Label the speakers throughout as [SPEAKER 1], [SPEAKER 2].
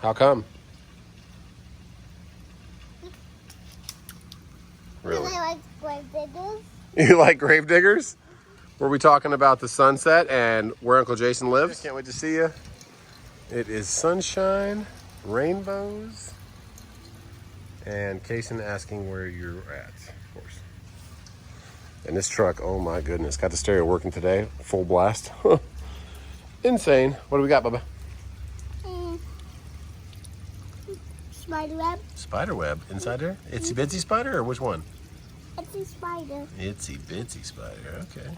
[SPEAKER 1] How come? Really?
[SPEAKER 2] I like grave diggers.
[SPEAKER 1] You like grave diggers? Were we talking about the sunset and where Uncle Jason lives? Can't wait to see you. It is sunshine, rainbows, and Kason asking where you're at, of course. And this truck, oh my goodness, got the stereo working today, full blast. Insane. What do we got, Bubba?
[SPEAKER 2] Spider web.
[SPEAKER 1] Spider web inside there? Itsy bitsy spider or which one?
[SPEAKER 2] It's a spider.
[SPEAKER 1] Itsy bitsy spider, okay.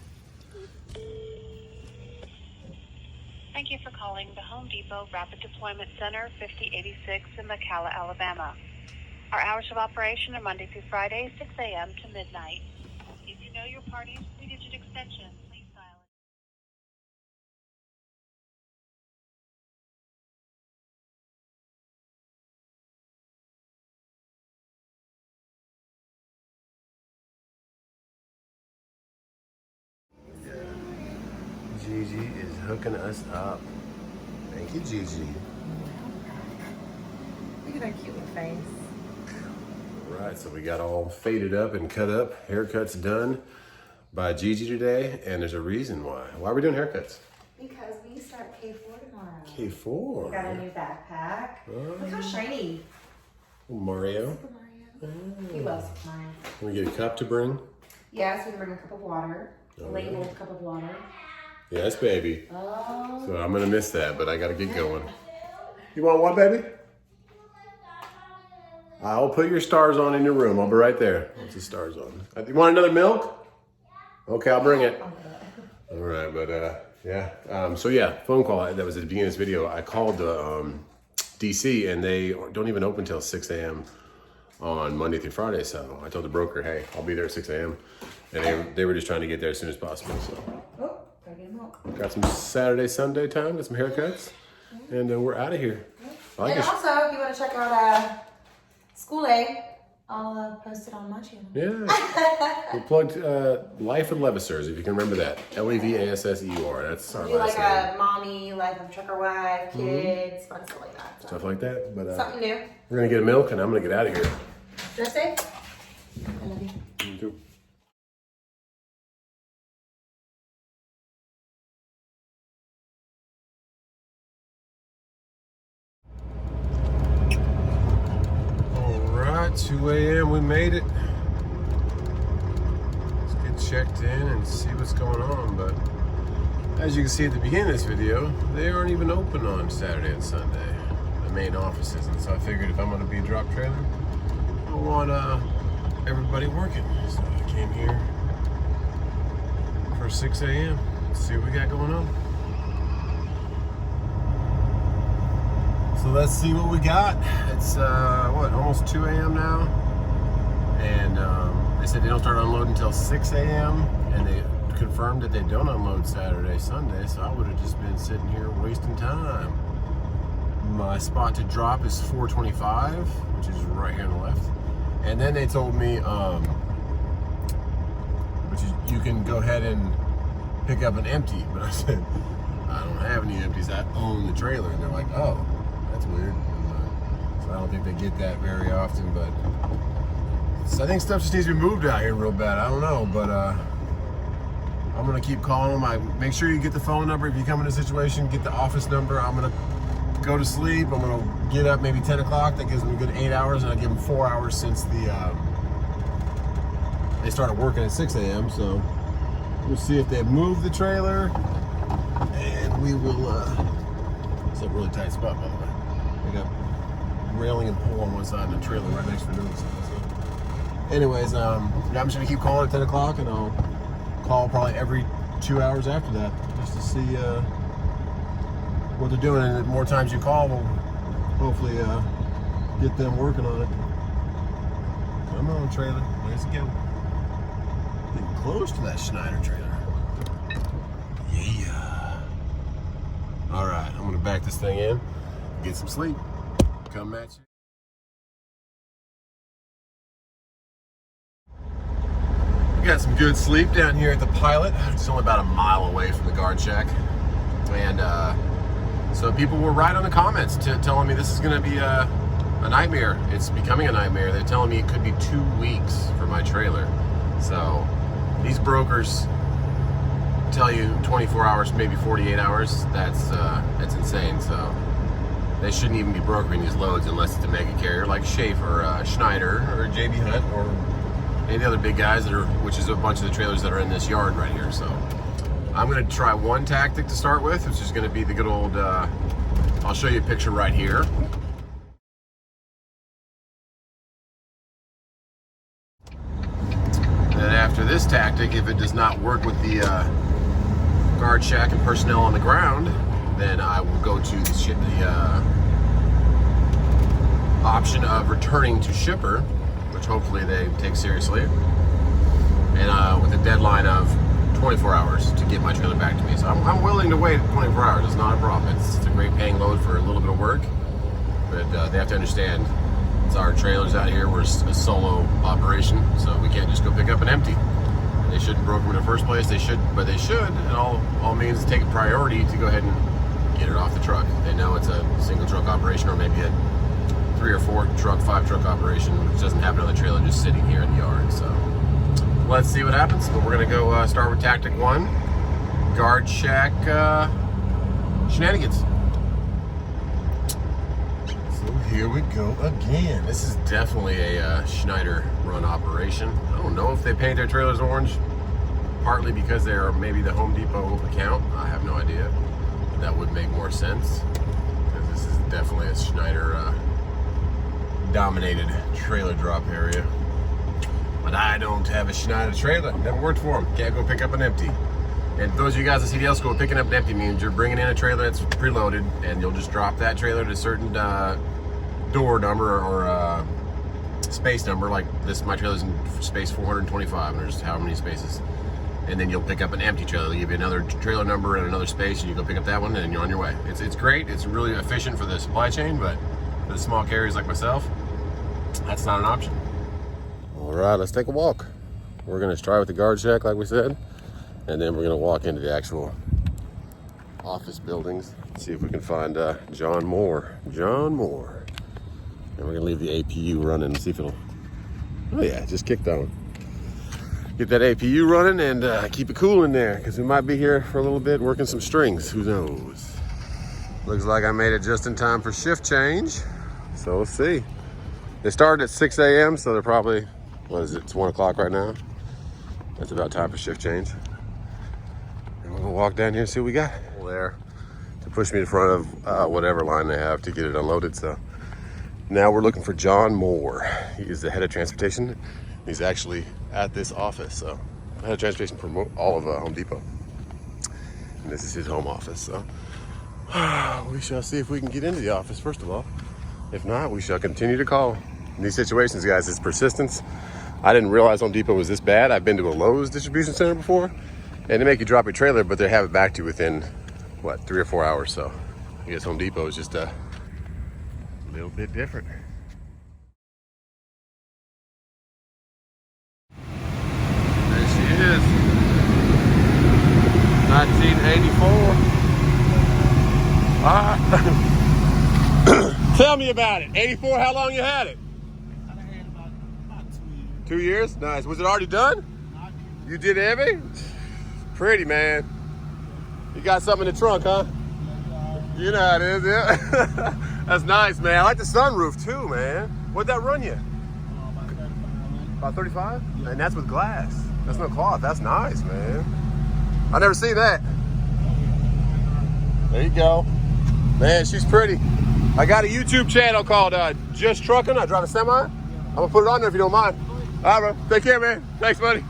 [SPEAKER 3] Thank you for calling the Home Depot Rapid Deployment Center, 5086 in McCalla, Alabama. Our hours of operation are Monday through Friday, 6 a.m. to midnight. If you know your party's 3-digit extension, please dial it.
[SPEAKER 1] Gigi is hooking us up. Thank you, Gigi.
[SPEAKER 4] Look at that cute little face.
[SPEAKER 1] Right, so we got all faded up and cut up. Haircuts done by Gigi today, and there's a reason why. Why are we doing haircuts?
[SPEAKER 4] Because we start K4 tomorrow.
[SPEAKER 1] K4.
[SPEAKER 4] We got a new backpack. Look how shiny.
[SPEAKER 1] Oh, Mario.
[SPEAKER 4] Super Mario. He loves Mario.
[SPEAKER 1] Can we get a cup to bring?
[SPEAKER 4] Yeah, so we can bring a cup of water. A labeled cup of water.
[SPEAKER 1] Yes, baby.
[SPEAKER 4] Oh.
[SPEAKER 1] So I'm gonna miss that, but I gotta get going. You want what, baby? I'll put your stars on in your room. I'll be right there. What's the stars on? You want another milk? Okay, I'll bring it. All right, but yeah. So yeah, phone call. That was at the beginning of this video. I called DC, and they don't even open till 6 a.m. on Monday through Friday. So I told the broker, hey, I'll be there at 6 a.m. And they were just trying to get there as soon as possible. So
[SPEAKER 4] Oh, gotta get a milk.
[SPEAKER 1] got some Saturday, Sunday time. Got some haircuts, and we're out of here. I like
[SPEAKER 4] And
[SPEAKER 1] it.
[SPEAKER 4] also, if you want to check out School A, I'll post it on my channel.
[SPEAKER 1] Yeah. We plugged Life of Levasseurs, if you can remember that. Levasseur. That's our
[SPEAKER 4] Do like
[SPEAKER 1] last name.
[SPEAKER 4] a mommy, life of trucker wife, kids, fun stuff like that. So.
[SPEAKER 1] Stuff like that. But
[SPEAKER 4] Something new.
[SPEAKER 1] we're going to get a milk, and I'm going to get out of here.
[SPEAKER 4] Dress safe. I love you.
[SPEAKER 1] You too. All right, 2 a.m. We made it. Let's get checked in and see what's going on. But as you can see at the beginning of this video, they aren't even open on Saturday and Sunday, the main offices. And so I figured if I'm going to be a drop trailer, I want everybody working. So I came here for 6 a.m. See what we got going on. So let's see what we got. It's what, almost 2 a.m. now, and they said they don't start unloading until 6 a.m. and they confirmed that they don't unload Saturday, Sunday. So I would have just been sitting here wasting time. My spot to drop is 425, which is right here on the left. And then they told me, which is you can go ahead and pick up an empty. But I said, I don't have any empties. I own the trailer. And they're like, oh, that's weird. So I don't think they get that very often. But so I think stuff just needs to be moved out here real bad. I don't know, but I'm gonna keep calling them. Make sure you get the phone number if you come in a situation. Get the office number. I'm gonna go to sleep. I'm gonna get up maybe 10 o'clock. That gives me a good 8 hours, and I give them 4 hours since they started working at 6 a.m. So we'll see if they move the trailer, and we will. It's a really tight spot, by the way. We got railing and pole on one side, and a trailer right next to the other side. So, anyways, I'm just gonna keep calling at 10 o'clock, and I'll call probably every 2 hours after that, just to see what they're doing. And the more times you call, we'll hopefully get them working on it. Come on, trailer. Let's go. Getting close to that Schneider trailer. Yeah. All right, I'm gonna back this thing in, get some sleep, come at you. We got some good sleep down here at the Pilot. It's only about a mile away from the guard shack. And So people were right on the comments telling me this is going to be a nightmare. It's becoming a nightmare. They're telling me it could be 2 weeks for my trailer. So these brokers tell you 24 hours, maybe 48 hours. That's insane. So they shouldn't even be brokering these loads unless it's a mega carrier like Schaefer, Schneider, or JB Hunt, or any of the other big guys which is a bunch of the trailers that are in this yard right here. So I'm going to try one tactic to start with, which is going to be the good old, I'll show you a picture right here. Then after this tactic, if it does not work with the guard shack and personnel on the ground, then I will go to the option of returning to shipper, which hopefully they take seriously, and with a deadline of 24 hours to get my trailer back to me. So I'm willing to wait 24 hours. It's not a problem. It's a great paying load for a little bit of work, but they have to understand it's our trailers out here. We're a solo operation, so we can't just go pick up an empty. And they shouldn't broker in the first place. They should, in all means, take a priority to go ahead and get it off the truck. They know it's a single truck operation, or maybe a 3 or 4 truck, 5 truck operation, which doesn't have another trailer just sitting here in the yard. So let's see what happens. But we're gonna go start with tactic 1, guard shack shenanigans. So here we go again. This is definitely a Schneider run operation. I don't know if they paint their trailers orange, partly because they're maybe the Home Depot account. I have no idea. That would make more sense, because this is definitely a Schneider dominated trailer drop area. But I don't have a Schneider trailer. Never worked for them. Can't go pick up an empty. And those of you guys at CDL school, picking up an empty means you're bringing in a trailer that's preloaded, and you'll just drop that trailer to a certain door number or space number. Like this, my trailer's in space 425, and there's how many spaces. And then you'll pick up an empty trailer. They'll give you another trailer number and another space, and you go pick up that one, and then you're on your way. It's great. It's really efficient for the supply chain, but for the small carriers like myself, that's not an option. All right, let's take a walk. We're gonna try with the guard shack, like we said, and then we're gonna walk into the actual office buildings, see if we can find John Moore. And we're gonna leave the APU running and see if it'll, oh yeah, just kicked on. Get that APU running and keep it cool in there, because we might be here for a little bit working some strings, who knows. Looks like I made it just in time for shift change, so we'll see. They started at 6 a.m., so they're probably, what is it, it's 1 o'clock right now. That's about time for shift change. And we're gonna walk down here and see what we got there to push me in front of whatever line they have to get it unloaded. So now we're looking for John Moore. He is the head of transportation. He's actually at this office. So head of transportation for all of Home Depot. And this is his home office. So we shall see if we can get into the office first of all. If not, we shall continue to call. In these situations, guys, it's persistence. I didn't realize Home Depot was this bad. I've been to a Lowe's distribution center before, and they make you drop your trailer, but they have it back to you within, what, 3 or 4 hours. So I guess Home Depot is just a little bit different. There she is. 1984. Tell me about it. 84, how long you had it?
[SPEAKER 5] I had about
[SPEAKER 1] 2 years? Nice. Was it already done? You did heavy? Pretty, man. You got something in the trunk, huh? You know how it is, yeah? That's nice, man. I like the sunroof too, man. What'd that run you? About 35? Yeah. And that's with glass. That's no cloth. That's nice, man. I never seen that. There you go. Man, she's pretty. I got a YouTube channel called Just Trucking. I drive a semi. I'm gonna put it on there if you don't mind. All right, bro. Take care, man. Thanks, buddy.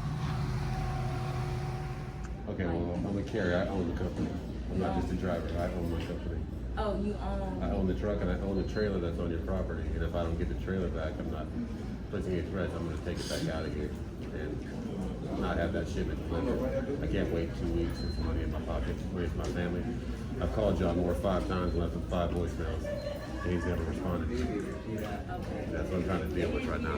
[SPEAKER 1] Okay, well, I'm a carrier. I own the company. I'm not just a driver. I own my company.
[SPEAKER 4] Oh, you own?
[SPEAKER 1] I own the truck and I own the trailer that's on your property. And if I don't get the trailer back, I'm not placing any threats. I'm gonna take it back out of here and not have that shipment delivered. I can't wait 2 weeks. It's money in my pocket. Wait for my family. I've called John Moore 5 times and left him 5 voicemails. And he's never responded. That's what I'm trying to deal with right now.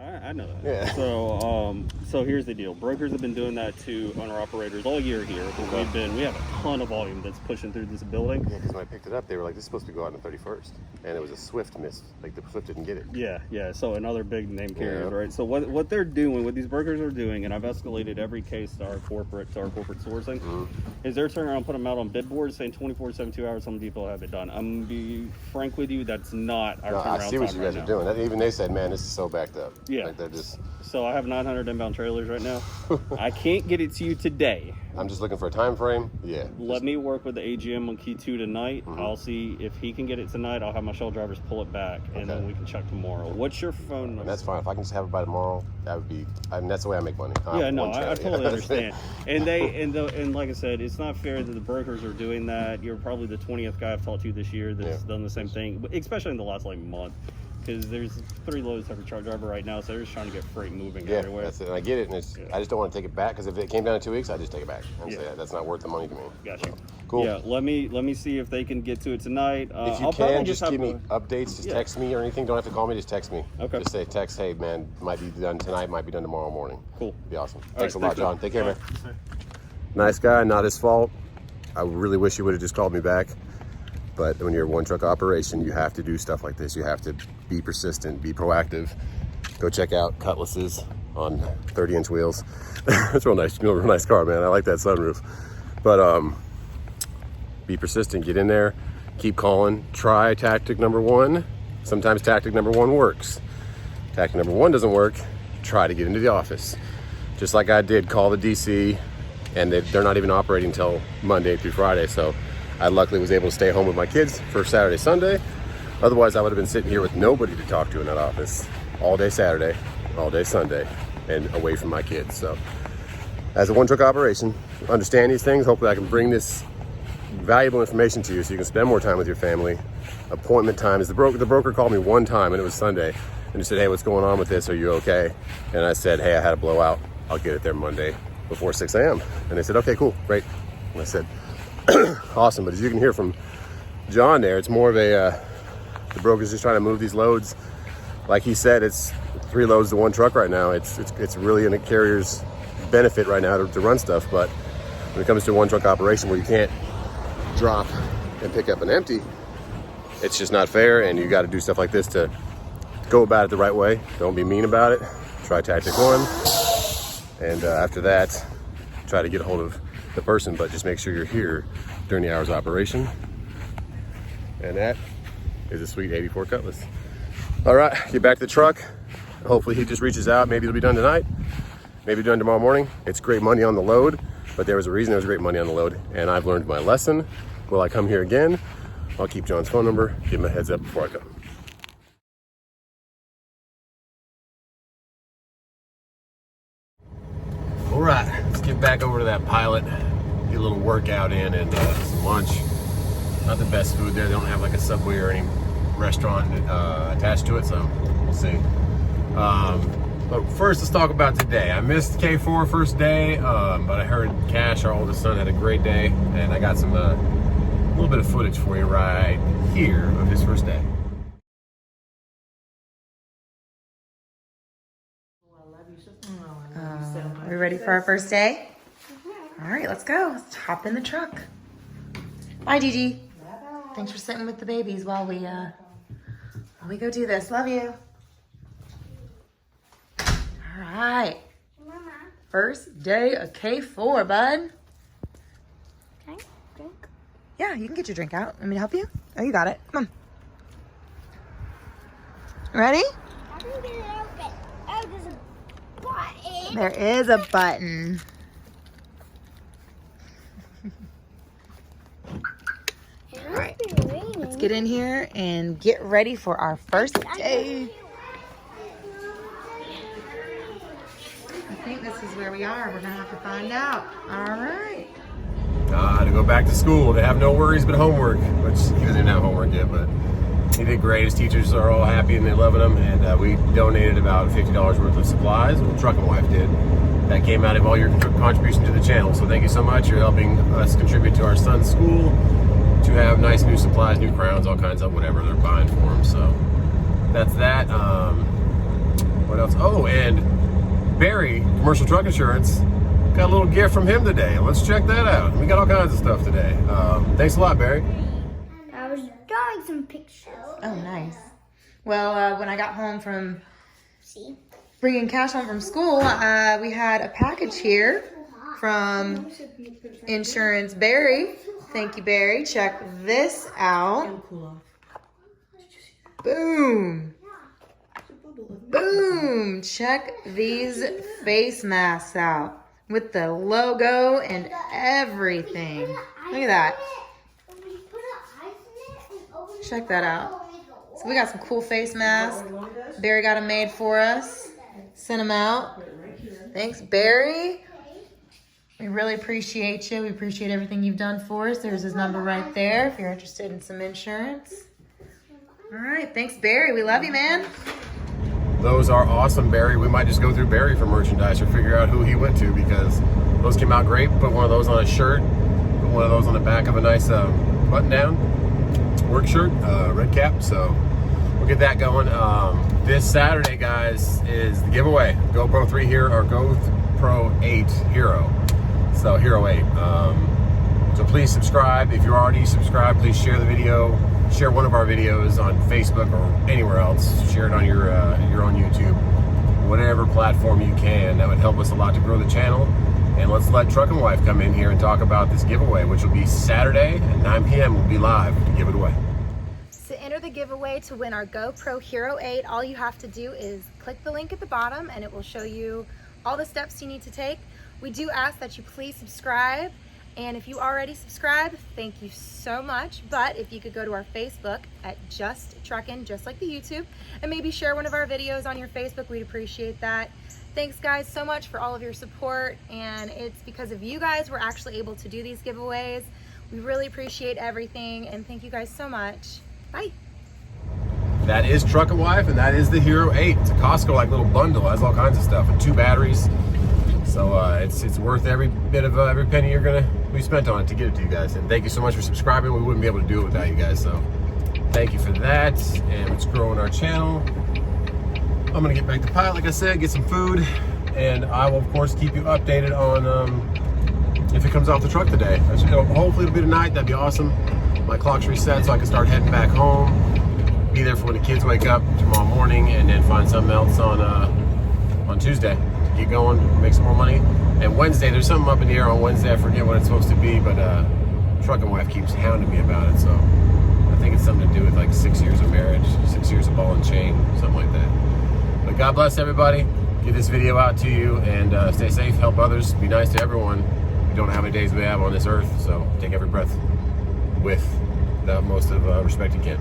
[SPEAKER 5] I know that.
[SPEAKER 1] Yeah.
[SPEAKER 5] So here's the deal. Brokers have been doing that to owner-operators all year here. But we have a ton of volume that's pushing through this building.
[SPEAKER 1] Yeah, because when I picked it up, they were like, this is supposed to go out on the 31st. And it was a Swift miss. Like, the Swift didn't get it.
[SPEAKER 5] Yeah. So another big name carrier,
[SPEAKER 1] Yeah.
[SPEAKER 5] right? So what they're doing, what these brokers are doing, and I've escalated every case to our corporate sourcing, is they're turning around and putting them out on bid boards saying 24 to 72 hours, Home Depot have it done. I'm going to be frank with you, that's not our
[SPEAKER 1] No,
[SPEAKER 5] turnaround
[SPEAKER 1] I see what
[SPEAKER 5] time
[SPEAKER 1] you guys
[SPEAKER 5] right
[SPEAKER 1] are
[SPEAKER 5] now.
[SPEAKER 1] doing. That, even they said, man, this is so backed up.
[SPEAKER 5] Yeah.
[SPEAKER 1] Like, they're just...
[SPEAKER 5] So I have 900 inbound trailers right now. I can't get it to you today.
[SPEAKER 1] I'm just looking for a time frame. Yeah.
[SPEAKER 5] Let me work with the AGM on key 2 tonight. I'll see if he can get it tonight. I'll have my shuttle drivers pull it back, and then we can check tomorrow. What's your phone number?
[SPEAKER 1] And that's fine. If I can just have it by tomorrow, that would be... I mean, that's the way I make money.
[SPEAKER 5] Yeah, no, I totally understand. And like I said, it's not fair that the brokers are doing that. You're probably the 20th guy I've talked to this year that's done the same thing, but especially in the last month. Because there's 3 loads every truck driver right now, so they're just trying to get freight moving everywhere.
[SPEAKER 1] That's it. And I get it, and it's, I just don't want to take it back, because if it came down in 2 weeks, I'd just take it back and say that's not worth the money to me.
[SPEAKER 5] Gotcha.
[SPEAKER 1] Cool.
[SPEAKER 5] Yeah, let me see if they can get to it tonight.
[SPEAKER 1] If you
[SPEAKER 5] I'll
[SPEAKER 1] can,
[SPEAKER 5] probably
[SPEAKER 1] just give me updates. Just text me or anything. Don't have to call me. Just text me.
[SPEAKER 5] Okay.
[SPEAKER 1] Just say, hey, man, might be done tonight, might be done tomorrow morning.
[SPEAKER 5] Cool.
[SPEAKER 1] Be awesome.
[SPEAKER 5] All
[SPEAKER 1] Thanks
[SPEAKER 5] right,
[SPEAKER 1] a lot,
[SPEAKER 5] thanks,
[SPEAKER 1] John.
[SPEAKER 5] man.
[SPEAKER 1] Take care, man.
[SPEAKER 5] Right.
[SPEAKER 1] Nice guy, not his fault. I really wish he would have just called me back. But when you're a one truck operation, you have to do stuff like this. You have to be persistent, be proactive. Go check out Cutlasses on 30-inch wheels. It's real nice car, man. I like that sunroof. But be persistent, get in there, keep calling. Try tactic number 1. Sometimes tactic number 1 works. Tactic number 1 doesn't work. Try to get into the office. Just like I did, call the DC, and they're not even operating until Monday through Friday. So I luckily was able to stay home with my kids for Saturday, Sunday. Otherwise, I would have been sitting here with nobody to talk to in that office all day Saturday, all day Sunday, and away from my kids. So as a one truck operation, understand these things. Hopefully I can bring this valuable information to you so you can spend more time with your family. Appointment time is the broker called me one time, and it was Sunday, and he said, hey, what's going on with this? Are you okay? And I said, hey, I had a blowout. I'll get it there Monday before 6 a.m. And they said, okay, cool, great. And I said, awesome. But as you can hear from John there, it's more of a, the broker's just trying to move these loads. Like he said, it's 3 loads to 1 truck right now. It's really in a carrier's benefit right now to run stuff. But when it comes to a 1 truck operation where you can't drop and pick up an empty, it's just not fair. And you got to do stuff like this to go about it the right way. Don't be mean about it. Try tactic 1. And after that, try to get a hold of the person, but just make sure you're here during the hours of operation. And that is a sweet 84 Cutlass. All right, get back to the truck. Hopefully he just reaches out. Maybe it'll be done tonight, maybe done tomorrow morning. It's great money on the load, but there was a reason it was great money on the load, and I've learned my lesson. Will I come here again? I'll keep John's phone number, give him a heads up before I come. All right, let's get back over to that pilot, get a little workout in, and some lunch. Not the best food there. They don't have like a Subway or any restaurant attached to it, so we'll see. But first, let's talk about today. I missed K4 first day, but I heard Cash, our oldest son, had a great day, and I got some a little bit of footage for you right here of his first day.
[SPEAKER 4] Are we ready for our first day? All right, let's go. Let's hop in the truck. Bye, Gigi. Thanks for sitting with the babies while we go do this. Love you. All right.
[SPEAKER 2] Mama,
[SPEAKER 4] First day of K4, bud.
[SPEAKER 2] can I drink?
[SPEAKER 4] Yeah, you can get your drink out. Want me to help you? Oh, you got it. Come on. Ready?
[SPEAKER 2] I can get it open. Oh, there's a button.
[SPEAKER 4] There is a button.
[SPEAKER 2] All right.
[SPEAKER 4] Let's get in here and get ready for our first day. I think this is where we are. We're gonna have to find out. All right.
[SPEAKER 1] To go back to school, to have no worries but homework, which he doesn't have homework yet, but he did great. His teachers are all happy and they're loving him, and we donated about $50 worth of supplies. Well, Truck and Wife did. That came out of all your contribution to the channel, so thank you so much. You're helping us contribute to our son's school to have nice new supplies, new crowns, all kinds of whatever they're buying for him. So that's that. What else else. Oh, and Barry, Commercial Truck Insurance, got a little gift from him today. Let's check that out. We got all kinds of stuff today. Thanks a lot, Barry.
[SPEAKER 2] I was drawing some pictures.
[SPEAKER 4] Oh, nice. Well, when I got home from
[SPEAKER 2] See?
[SPEAKER 4] bringing Cash home from school, we had a package here from Insurance Barry. Thank you, Barry. Check this out. Boom. Boom. Check these face masks out with the logo and everything. Look at that. Check that out. So we got some cool face masks. Barry got them made for us. Sent them out. Thanks, Barry. We really appreciate you. We appreciate everything you've done for us. There's his number right there if you're interested in some insurance. All right. Thanks, Barry. We love you, man.
[SPEAKER 1] Those are awesome, Barry. We might just go through Barry for merchandise or figure out who he went to, because those came out great. Put one of those on a shirt. Put one of those on the back of a nice button-down work shirt, red cap. So we'll get that going. This Saturday, guys, is the giveaway. GoPro 3 Hero or GoPro 8 Hero. So Hero 8. So please subscribe. If you're already subscribed, please share the video. Share one of our videos on Facebook or anywhere else. Share it on your own YouTube, whatever platform you can. That would help us a lot to grow the channel. And let's let Truck and Wife come in here and talk about this giveaway, which will be Saturday at 9 p.m. We'll be live to give it away.
[SPEAKER 6] To enter the giveaway to win our GoPro Hero 8, all you have to do is click the link at the bottom and it will show you all the steps you need to take. We do ask that you please subscribe, and if you already subscribed, thank you so much. But if you could go to our Facebook at Just Truckin', just like the YouTube, and maybe share one of our videos on your Facebook, we'd appreciate that. Thanks guys so much for all of your support, and it's because of you guys we're actually able to do these giveaways. We really appreciate everything, and thank you guys so much. Bye.
[SPEAKER 1] That is Truck and Wife, and that is the Hero 8. It's a Costco-like little bundle. It has all kinds of stuff and 2 batteries. So it's worth every bit of every penny we spent on it to get it to you guys. And thank you so much for subscribing. We wouldn't be able to do it without you guys. So thank you for that. And it's growing our channel. I'm gonna get back to pilot, like I said, get some food, and I will of course keep you updated on if it comes off the truck today. Hopefully it'll be tonight. That'd be awesome. My clock's reset so I can start heading back home. Be there for when the kids wake up tomorrow morning, and then find something else on Tuesday. Keep going, make some more money. And Wednesday, there's something up in the air on Wednesday. I forget what it's supposed to be, but Truck and Wife keeps hounding me about it. So I think it's something to do with like 6 years of marriage, 6 years of ball and chain, something like that. But God bless everybody. Get this video out to you, and stay safe, help others, be nice to everyone. We don't know how many days we have on this earth, so take every breath with the utmost of respect you can.